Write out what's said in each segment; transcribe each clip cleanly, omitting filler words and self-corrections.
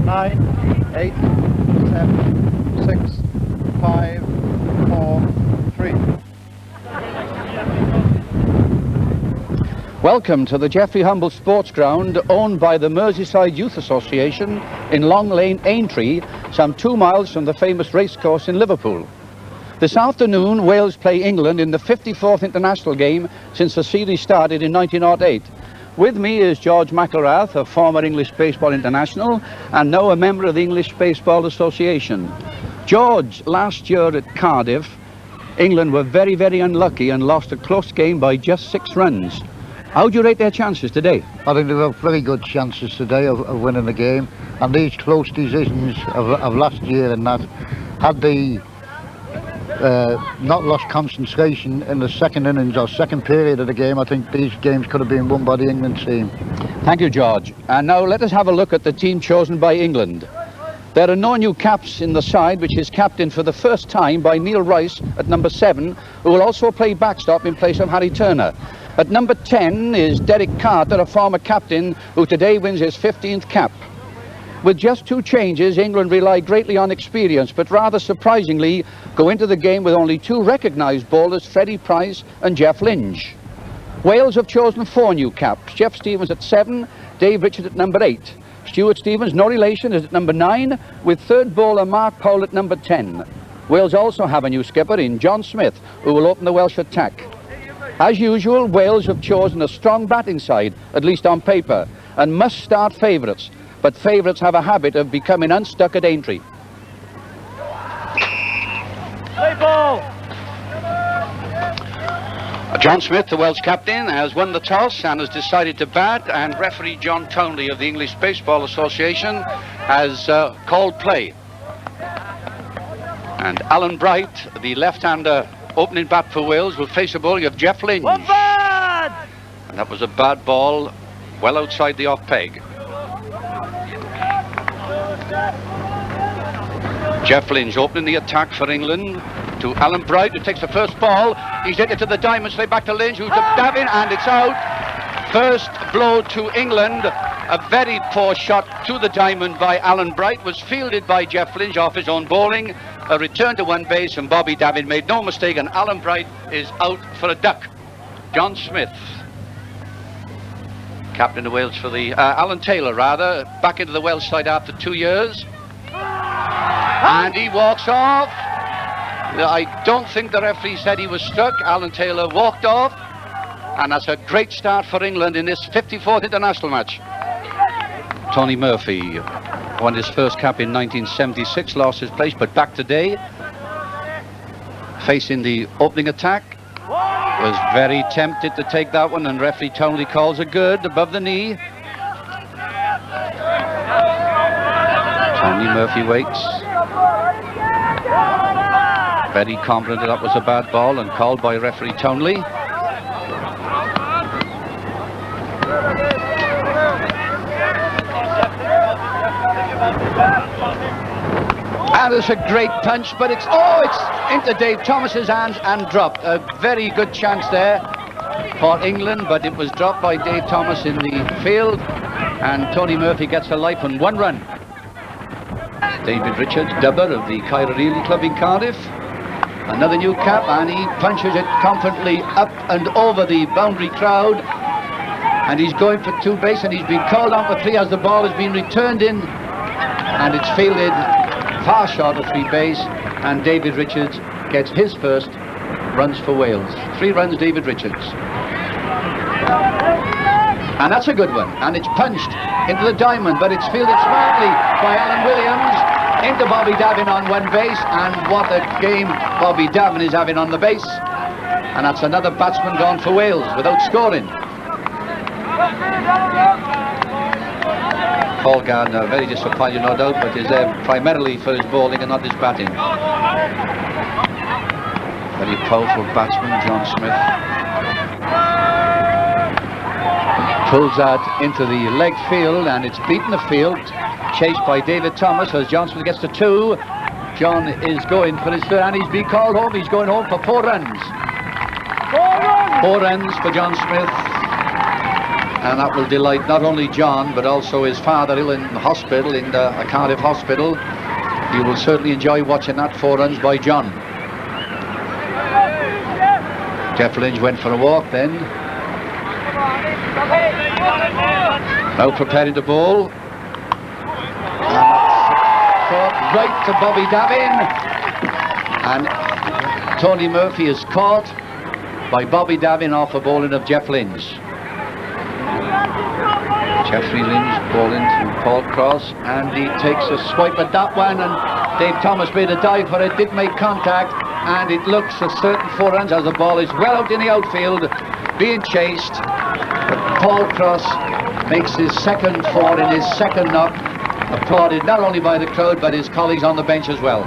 9, 8, 7, 6, 5, 4, 3. Welcome to the Geoffrey Humble Sports Ground, owned by the Merseyside Youth Association in Long Lane, Aintree, some 2 miles from the famous racecourse in Liverpool. This afternoon, Wales play England in the 54th international game since the series started in 1908. With me is George McElrath, a former English baseball international and now a member of the English Baseball Association. George, last year at Cardiff, England were very, very unlucky and lost a close game by just 6 runs. How do you rate their chances today? I think they've got very good chances today of winning the game. And these close decisions of last year and that, had they not lost concentration in the second innings or second period of the game, I think these games could have been won by the England team. Thank you, George. And now let us have a look at the team chosen by England. There are no new caps in the side, which is captained for the first time by Neil Rice at number 7, who will also play backstop in place of Harry Turner. At number 10 is Derek Carter, a former captain, who today wins his 15th cap. With just 2 changes, England rely greatly on experience, but rather surprisingly go into the game with only 2 recognised bowlers, Freddie Price and Jeff Lynch. Wales have chosen 4 new caps. Jeff Stevens at 7, Dave Richards at number 8. Stuart Stevens, no relation, is at number 9, with third bowler Mark Powell at number 10. Wales also have a new skipper in John Smith, who will open the Welsh attack. As usual, Wales have chosen a strong batting side, at least on paper, and must start favourites. But favourites have a habit of becoming unstuck at Aintree. Play ball! John Smith, the Welsh captain, has won the toss and has decided to bat, and referee John Townley of the English Baseball Association has called play. And Alan Bright, the left-hander opening bat for Wales, will face a bowling of Jeff Lynch. And that was a bad ball, well outside the off peg. Jeff Lynch opening the attack for England to Alan Bright, who takes the first ball. He's hit it to the diamond, straight back to Lynch, who's to Davin, and it's out. First blow to England. A very poor shot to the diamond by Alan Bright was fielded by Jeff Lynch off his own bowling. A return to one base, and Bobby Davin made no mistake, and Alan Bright is out for a duck. John Smith, captain of Wales for the Alan Taylor rather, back into the Welsh side after 2 years, and he walks off. I don't think the referee said he was struck. Alan Taylor walked off, and that's a great start for England in this 54th international match. Tony Murphy won his first cap in 1976, lost his place, but back today, facing the opening attack. Was very tempted to take that one, and referee Townley calls a good above the knee. Tony Murphy waits. Very confident that was a bad ball and called by referee Townley. And it's a great punch, but it's into Dave Thomas's hands and dropped. A very good chance there for England, but it was dropped by Dave Thomas in the field, and Tony Murphy gets a life on 1 run. David Richards, dubber of the Caerhili Club in Cardiff. Another new cap, and he punches it confidently up and over the boundary crowd, and he's going for 2 base, and he's been called on for 3 as the ball has been returned in, and it's fielded far short of 3 base, and David Richards gets his first runs for Wales. 3 runs, David Richards. And that's a good one, and it's punched into the diamond, but it's fielded smartly by Alan Williams into Bobby Davin on 1 base, and what a game Bobby Davin is having on the base. And that's another batsman gone for Wales without scoring. Paul Gardner, very disappointed no doubt, but is there primarily for his bowling and not his batting. Very powerful batsman, John Smith. Pulls that into the leg field, and it's beaten the field. Chased by David Thomas as John Smith gets to 2. John is going for his third, and he's been called home. He's going home for 4 runs. 4 runs for John Smith. and that will delight not only John but also his father ill in hospital, in a Cardiff hospital. He will certainly enjoy watching that 4 runs by John. Jeff Lynch went for a walk then. Now preparing to bowl. And right to Bobby Davin. And Tony Murphy is caught by Bobby Davin off a bowling of Jeff Lynch. Jeffrey Lynch bowling to Paul Cross, and he takes a swipe at that one, and Dave Thomas made a dive for it, did make contact, and it looks a certain 4 runs as the ball is well out in the outfield, being chased. But Paul Cross makes his second 4 in his second knock, applauded not only by the crowd but his colleagues on the bench as well.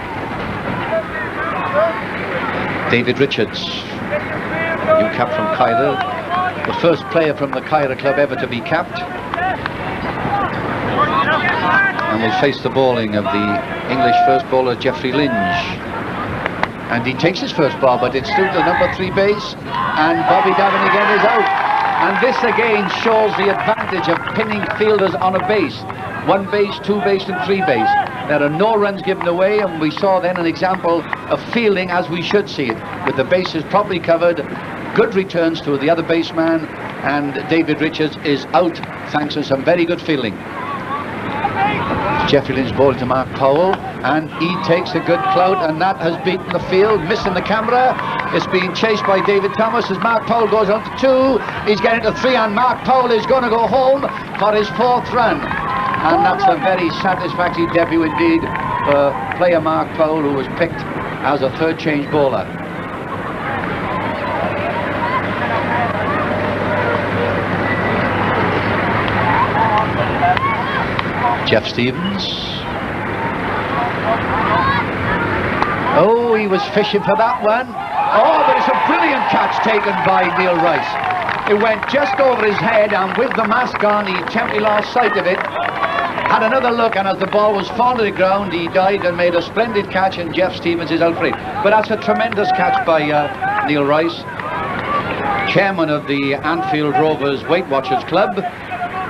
David Richards, new cap from Cairo, the first player from the Cairo club ever to be capped, and will face the bowling of the English first bowler Jeffrey Lynch. And he takes his first ball, but it's still the number 3 base, and Bobby Davin again is out. And this again shows the advantage of pinning fielders on a base. 1 base, 2 base and 3 base. There are no runs given away, and we saw then an example of fielding as we should see it, with the bases properly covered, good returns to the other baseman, and David Richards is out thanks to some very good fielding. Jeffrey Lynch bowled to Mark Powell, and he takes a good clout, and that has beaten the field, missing the camera. It's being chased by David Thomas as Mark Powell goes on to 2. He's getting to 3, and Mark Powell is going to go home for his 4th run. And that's a very satisfactory debut indeed for player Mark Powell, who was picked as a 3rd change bowler. Jeff Stevens. Oh, he was fishing for that one. Oh, but it's a brilliant catch taken by Neil Rice. It went just over his head, and with the mask on, he temporarily lost sight of it. Had another look, and as the ball was falling to the ground, he dived and made a splendid catch, and Jeff Stevens is out for it. But that's a tremendous catch by Neil Rice, chairman of the Anfield Rovers Weight Watchers Club.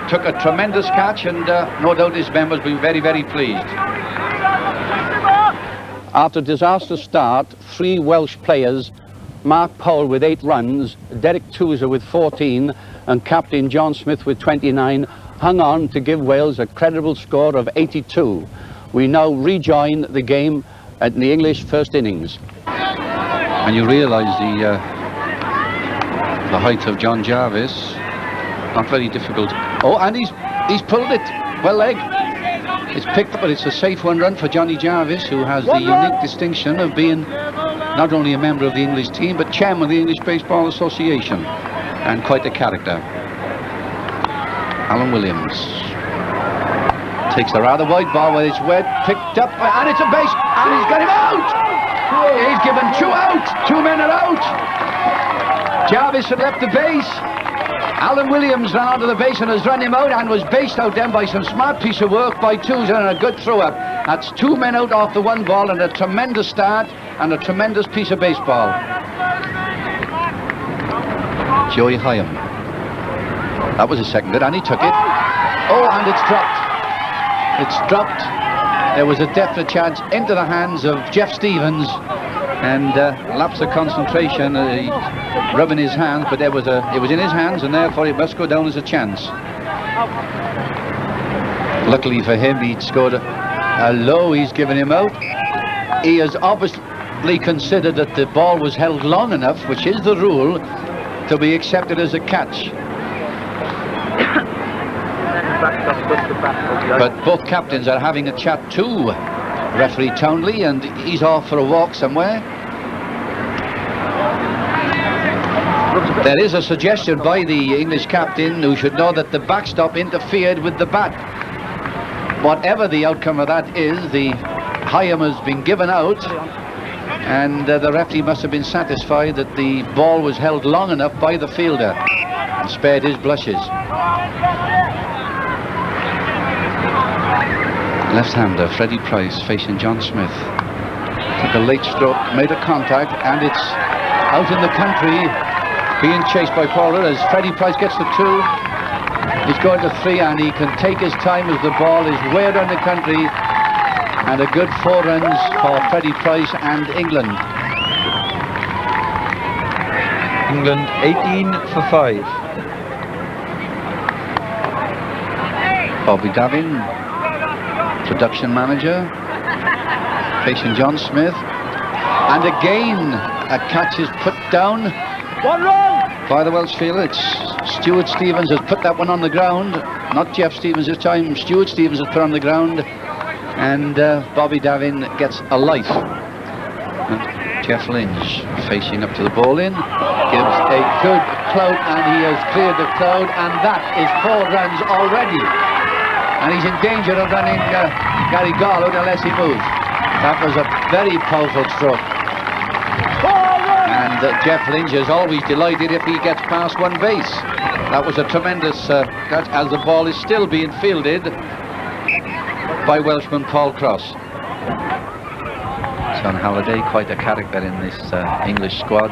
Took a tremendous catch, and no doubt his members will be very, very pleased. After a disastrous start, 3 Welsh players, Mark Powell with 8 runs, Derek Touser with 14, and captain John Smith with 29, hung on to give Wales a credible score of 82. We now rejoin the game at the English first innings. And you realise the height of John Jarvis. Not very difficult. Oh, and he's pulled it. Well leg. It's picked up, but it's a safe 1 run for Johnny Jarvis, who has the unique distinction of being not only a member of the English team, but chairman of the English Baseball Association, and quite a character. Alan Williams takes a rather wide ball with it's wet, picked up, and it's a base, and he's got him out. He's given 2 out. 2 men are out. Jarvis had left the base. Alan Williams ran onto the base and has run him out, and was based out then by some smart piece of work by Touser and a good throw up. That's 2 men out off the 1 ball, and a tremendous start and a tremendous piece of baseball. Joey Hyam. That was a second good, and he took it. Oh, and it's dropped. It's dropped. There was a definite chance into the hands of Jeff Stevens, and lapse of concentration, rubbing his hands, but it was in his hands, and therefore it must go down as a chance. Luckily for him, he'd scored a low. He's given him out. He has obviously considered that the ball was held long enough, which is the rule, to be accepted as a catch. But both captains are having a chat too. Referee Townley, and he's off for a walk somewhere. There is a suggestion by the English captain, who should know that the backstop interfered with the bat. Whatever the outcome of that is, the Hyam has been given out, and the referee must have been satisfied that the ball was held long enough by the fielder and spared his blushes. Left-hander Freddie Price facing John Smith. Took a late stroke, made a contact, and it's out in the country, being chased by Paul as Freddie Price gets the 2. He's going to 3 and he can take his time as the ball is way around the country. And a good 4 runs for Freddie Price and England. England 18 for 5. Bobby Davin, production manager, facing John Smith. And again, a catch is put down. 1 run! By the Welsh fielder. It's Stuart Stevens has put that one on the ground. Not Jeff Stevens this time. Stuart Stevens has put on the ground. And Bobby Davin gets a light. And Jeff Lynch facing up to the ball in. Gives a good clout and he has cleared the cloud. And that is 4 runs already. And he's in danger of running Gary Gall out unless he moves. That was a very powerful stroke. And Jeff Lynch is always delighted if he gets past 1 base. That was a tremendous catch as the ball is still being fielded by Welshman Paul Cross. John Halliday, quite a character in this English squad.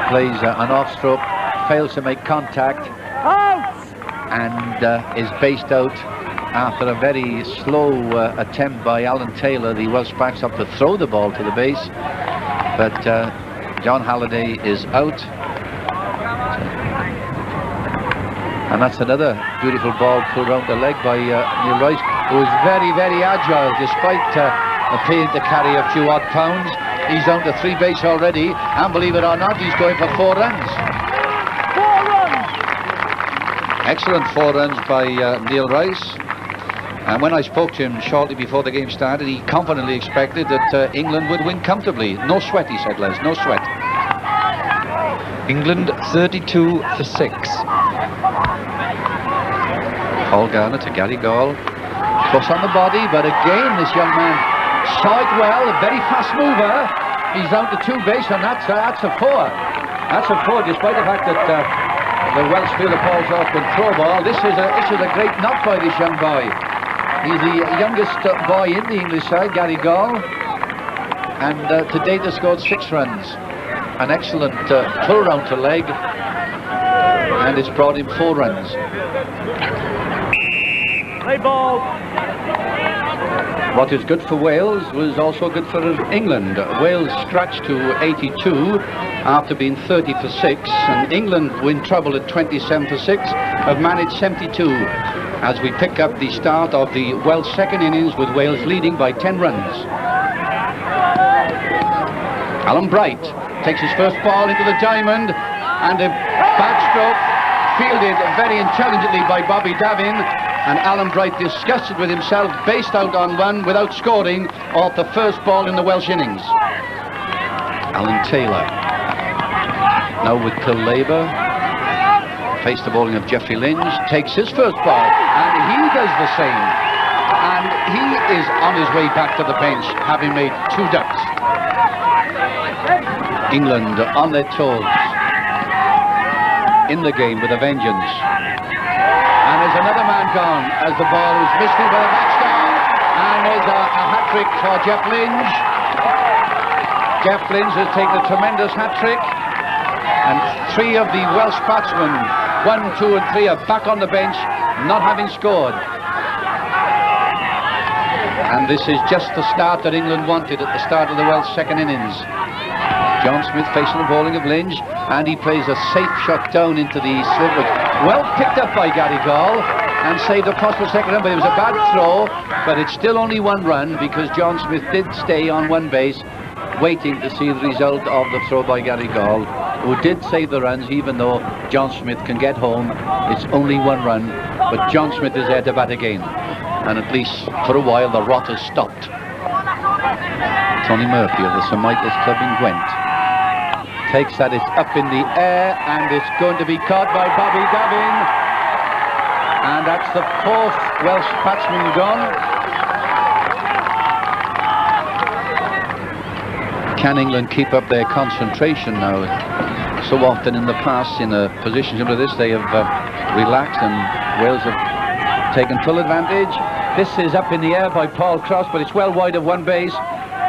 Plays an off-stroke, fails to make contact, and is based out after a very slow attempt by Alan Taylor, the Welsh backstop, to throw the ball to the base. But John Halliday is out. And that's another beautiful ball pulled round the leg by Neil Rice, who is very, very agile despite appearing to carry a few odd pounds. He's down to 3 base already, and believe it or not, he's going for 4 runs. 4 runs! Excellent 4 runs by Neil Rice. And when I spoke to him shortly before the game started, he confidently expected that England would win comfortably. No sweat, he said, Les, no sweat. England 32 for 6. Paul Garner to Gary Gall. Cross on the body, but again, this young man saw it well, a very fast mover. He's down to 2 base, and that's a 4. That's a 4, despite the fact that the Welsh fielder Paul's off with throw ball. This is a great knock by this young boy. He's the youngest boy in the English side, Gary Gall, and to date has scored 6 runs. An excellent pull round to leg, and it's brought him 4 runs. Play ball. What is good for Wales was also good for England. Wales scratched to 82 after being 30 for 6, and England, who in trouble at 27 for 6, have managed 72 as we pick up the start of the Welsh second innings with Wales leading by 10 runs. Alan Bright takes his first ball into the diamond, and a backstroke fielded very intelligently by Bobby Davin, and Alan Bright, disgusted with himself, based out on 1 without scoring off the first ball in the Welsh innings. Alan Taylor now with Phil Labour, faced the bowling of Jeffrey Lynch, takes his first ball, and he does the same, and he is on his way back to the bench, having made 2 ducks. England on their toes in the game with a vengeance. And there's another man gone as the ball was missed by the backstop, and there's a hat-trick for Jeff Lynch. Jeff Lynch has taken a tremendous hat-trick, and 3 of the Welsh batsmen, 1, 2 and 3, are back on the bench, not having scored. And this is just the start that England wanted at the start of the Welsh second innings. John Smith facing the bowling of Lynch, and he plays a safe shot down into the slip, well picked up by Gary Gall, and saved a possible second run, but it was a bad throw, but it's still only 1 run because John Smith did stay on 1 base, waiting to see the result of the throw by Gary Gall, who did save the runs, even though John Smith can get home. It's only 1 run, but John Smith is there to bat again, and at least for a while the rot has stopped. Tony Murphy of the St Michael's Club in Gwent takes that, it's up in the air, and it's going to be caught by Bobby Davin, and that's the 4th Welsh batsman gone. Can England keep up their concentration now? So often in the past, in a position similar to this, they have relaxed, and Wales have taken full advantage. This is up in the air by Paul Cross, but it's well wide of 1 base.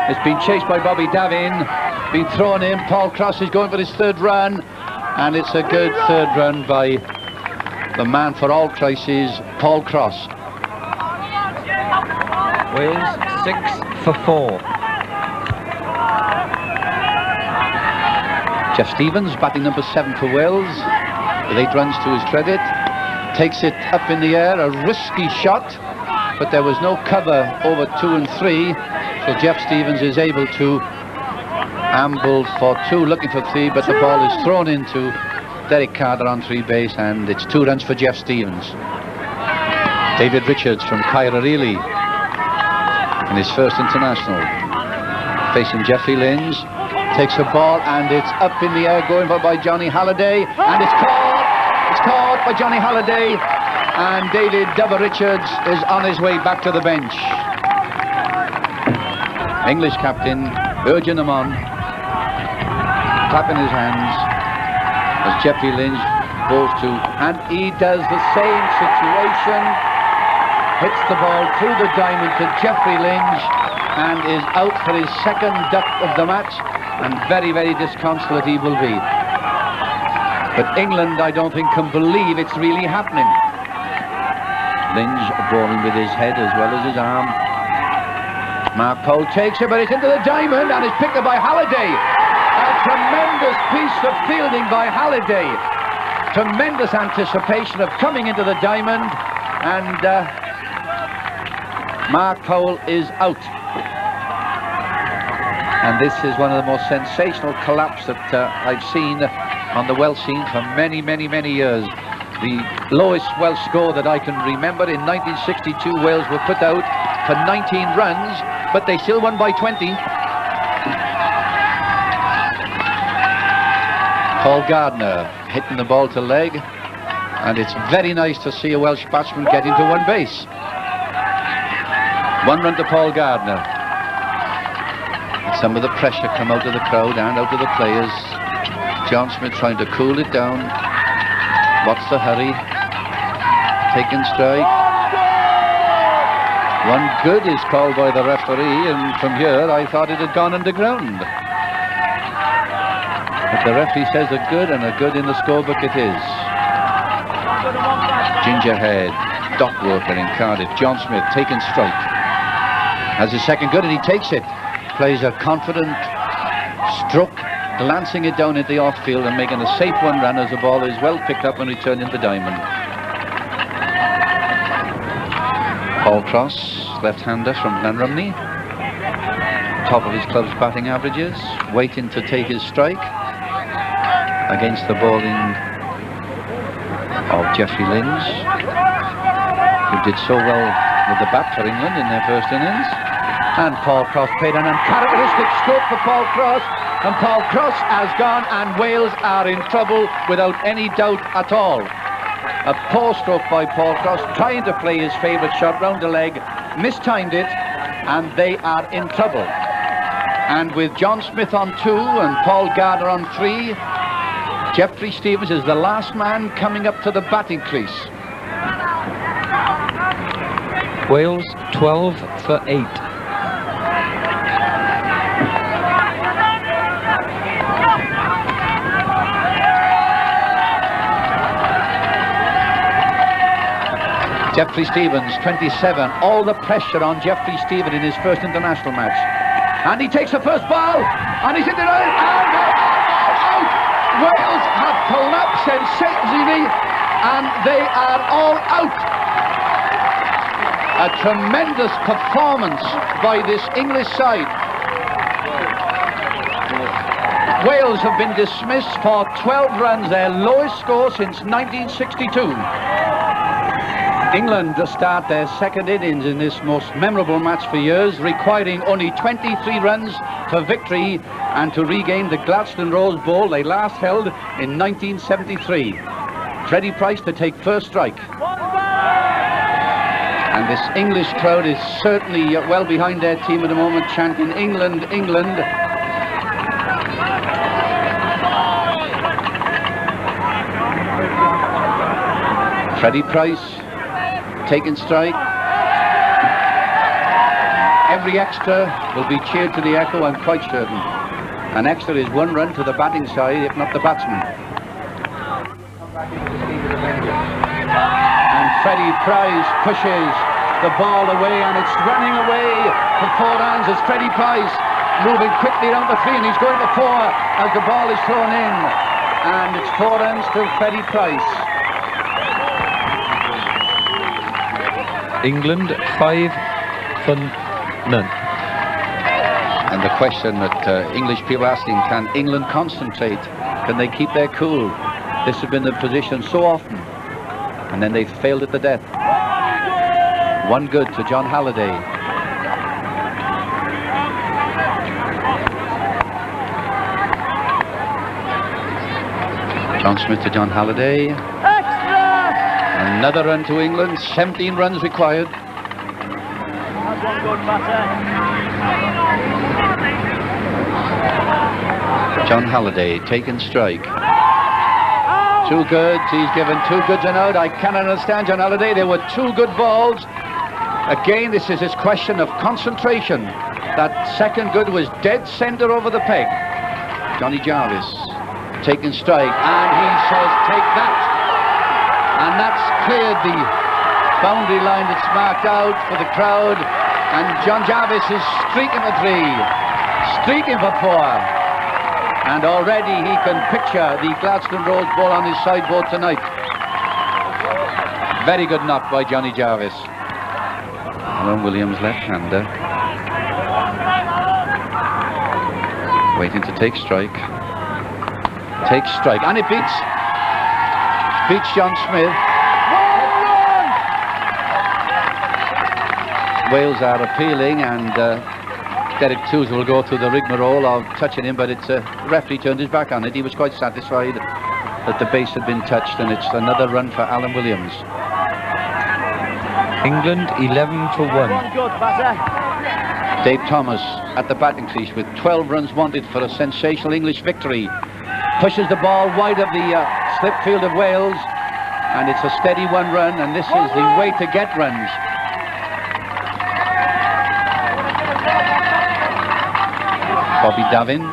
It's been chased by Bobby Davin, been thrown in. Paul Cross is going for his 3rd run, And it's a good third run by the man for all crises, Paul Cross. Wales 6 for 4. Jeff Stevens, batting number 7 for Wales, with 8 runs to his credit. Takes it up in the air, a risky shot, but there was no cover over 2 and 3, so Jeff Stevens is able to amble for 2, looking for 3, but the ball is thrown into Derek Carter on 3 base, and it's 2 runs for Jeff Stevens. David Richards from Caerphilly in his first international, facing Jeffrey Lynch. Takes a ball and it's up in the air, going by Johnny Halliday, and it's caught by Johnny Halliday, and David Dubber Richards is on his way back to the bench. English captain urging him on, clapping his hands as Jeffrey Lynch bowls to, and he does the same situation, hits the ball through the diamond to Jeffrey Lynch and is out for his second duck of the match, and very, very disconsolate he will be. But England, I don't think, can believe it's really happening. Lynch bowling with his head as well as his arm. Mark Powell takes it, but it's into the diamond and it's picked up by Halliday. A tremendous piece of fielding by Halliday. Tremendous anticipation of coming into the diamond, and Mark Powell is out. And this is one of the most sensational collapses that I've seen on the Welsh scene for many, many, many years. The lowest Welsh score that I can remember, in 1962, Wales were put out for 19 runs, but they still won by 20. Paul Gardner hitting the ball to leg, and it's very nice to see a Welsh batsman get into 1 base. 1 run to Paul Gardner. Some of the pressure come out of the crowd and out of the players. John Smith trying to cool it down. What's the hurry? Taking strike. 1 good is called by the referee, and from here I thought it had gone underground. But the referee says a good, and a good in the scorebook it is. Gingerhead, dock worker in Cardiff. John Smith taking strike. Has his second good, and he takes it. Plays a confident stroke, glancing it down into the off-field and making a safe 1 run as the ball is well picked up and returned into diamond. Paul Cross, left-hander from Glenrumney, top of his club's batting averages, waiting to take his strike against the bowling of Jeffrey Lynch, who did so well with the bat for England in their first innings. And Paul Cross played an uncharacteristic stroke for Paul Cross, and Paul Cross has gone, and Wales are in trouble without any doubt at all. A poor stroke by Paul Cross, trying to play his favourite shot round the leg, mistimed it, and they are in trouble. And with John Smith on 2 and Paul Gardner on 3, Jeffrey Stevens is the last man coming up to the batting crease. Wales 12 for 8. Jeffrey Stevens, 27. All the pressure on Jeffrey Stevens in his first international match. And he takes the first ball, and he's hit it out, and out! Wales have collapsed sensationally, and they are all out. A tremendous performance by this English side. Wales have been dismissed for 12 runs, their lowest score since 1962. England to start their second innings in this most memorable match for years, requiring only 23 runs for victory and to regain the Gladstone Rose Bowl they last held in 1973. Freddie Price to take first strike. And this English crowd is certainly well behind their team at the moment, chanting England, England. Freddie Price taking strike. Every extra will be cheered to the echo, I'm quite certain. An extra is 1 run to the batting side, if not the batsman. Freddie Price pushes the ball away, and it's running away for 4 runs as Freddie Price moving quickly down the 3, and he's going for 4 as the ball is thrown in, and it's 4 runs to Freddie Price. England 5 for none. And the question that English people are asking, can England concentrate? Can they keep their cool? This has been the position so often, and then they've failed it to death. 1 good to John Halliday. John Smith to John Halliday. Extra! Another run to England. 17 runs required. That's 1 good batter. John Halliday taking strike. 2 goods. He's given 2 goods and out. I cannot understand John Halliday. There were 2 good balls. Again, this is his question of concentration. That second good was dead centre over the peg. Johnny Jarvis taking strike, and he says, take that. And that's cleared the boundary line that's marked out for the crowd. And John Jarvis is streaking for 3, streaking for 4. And already he can picture the Gladstone Rose Bowl on his sideboard tonight. Very good knock by Johnny Jarvis. Alan Williams, left-hander. Waiting to take strike. Takes strike, and it beats John Smith. Wales are appealing, and Derek Toos will go through the rigmarole of touching him, but it's referee turned his back on it. He was quite satisfied that the base had been touched, and it's another run for Alan Williams. England 11 for 1. 1 good batter. Dave Thomas at the batting crease with 12 runs wanted for a sensational English victory. Pushes the ball wide of the slip field of Wales, and it's a steady 1 run, and this is the way to get runs. Bobby Davin.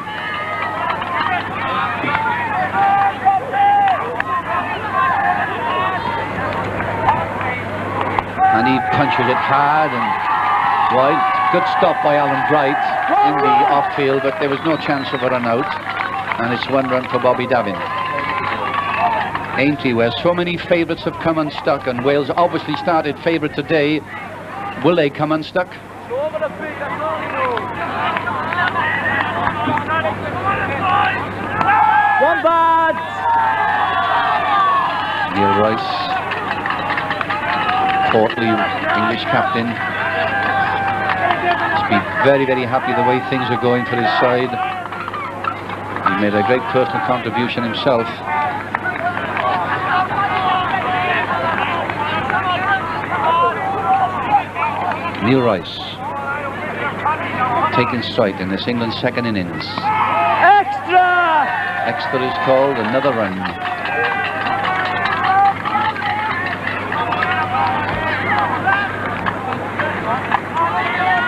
And he punches it hard and wide. Good stop by Alan Bright in the off field, but there was no chance of a run out. And it's 1 run for Bobby Davin. Aintree, where so many favourites have come unstuck, and Wales obviously started favourite today. Will they come unstuck? 1 bad. Neil Rice, portly English captain, must be very, very happy the way things are going for his side. He made a great personal contribution himself. Neil Rice taking strike in this England's 2nd innings. Extra! Extra is called, another run.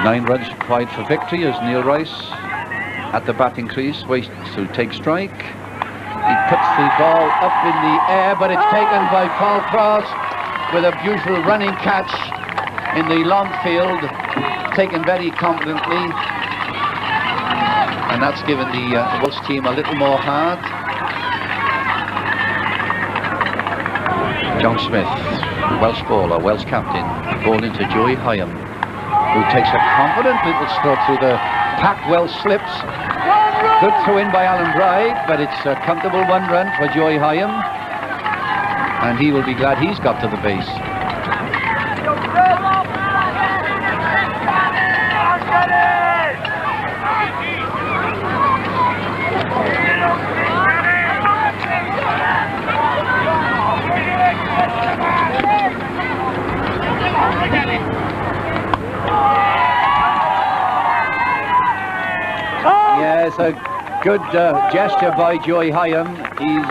Nine runs required for victory as Neil Rice at the batting crease waits to take strike. He puts the ball up in the air, but it's taken by Paul Cross with a beautiful running catch in the long field, taken very confidently, and that's given the Welsh team a little more heart. John Smith, Welsh bowler, Welsh captain, bowled into Joey Hyam, who takes a confident little stroke through the packed Welsh slips. Good throw in by Alan Bright, but it's a comfortable 1 run for Joey Hyam, and he will be glad he's got to the base. Yes, a good gesture by Joey Hyam. He's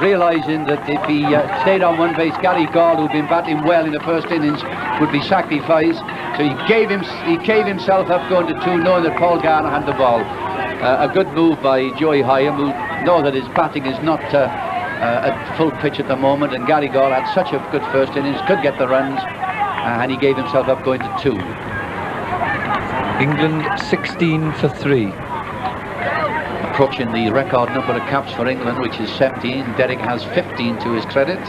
realising that if he stayed on one base, Gary Gall, who'd been batting well in the first innings, would be sacrificed. So he gave himself up going to 2, knowing that Paul Garner had the ball. A good move by Joey Hyam, who knows that his batting is not at full pitch at the moment, and Gary Gall had such a good first innings, could get the runs, and he gave himself up going to 2. England 16 for 3. Approaching the record number of caps for England, which is 17. Derek has 15 to his credit.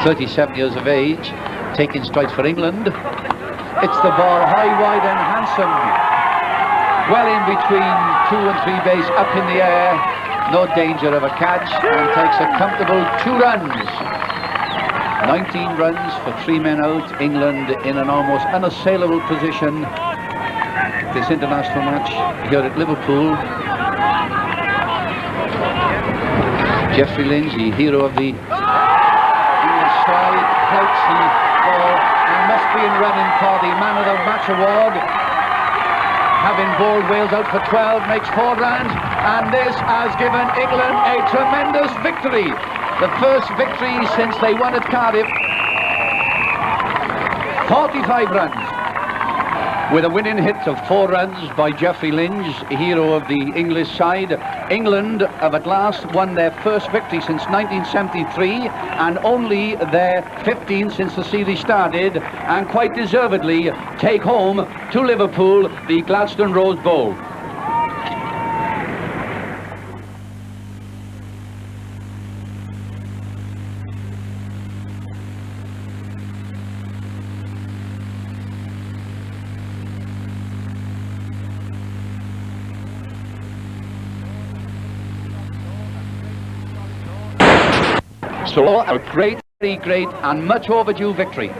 37 years of age, taking strikes for England. It's the ball high, wide and handsome. Well in between 2 and 3 base, up in the air. No danger of a catch, and takes a comfortable 2 runs. 19 runs for 3 men out. England in an almost unassailable position. This international match here at Liverpool. Geoffrey Lynch, the hero of the English side, floats the ball and must be in running for the Man of the Match award. Having bowled Wales out for 12, makes 4 runs, and this has given England a tremendous victory. The first victory since they won at Cardiff. 45 runs. With a winning hit of 4 runs by Geoffrey Lynch, hero of the English side. England have at last won their first victory since 1973, and only their 15th since the series started, and quite deservedly take home to Liverpool the Gladstone Rose Bowl. So a great, very great and much overdue victory.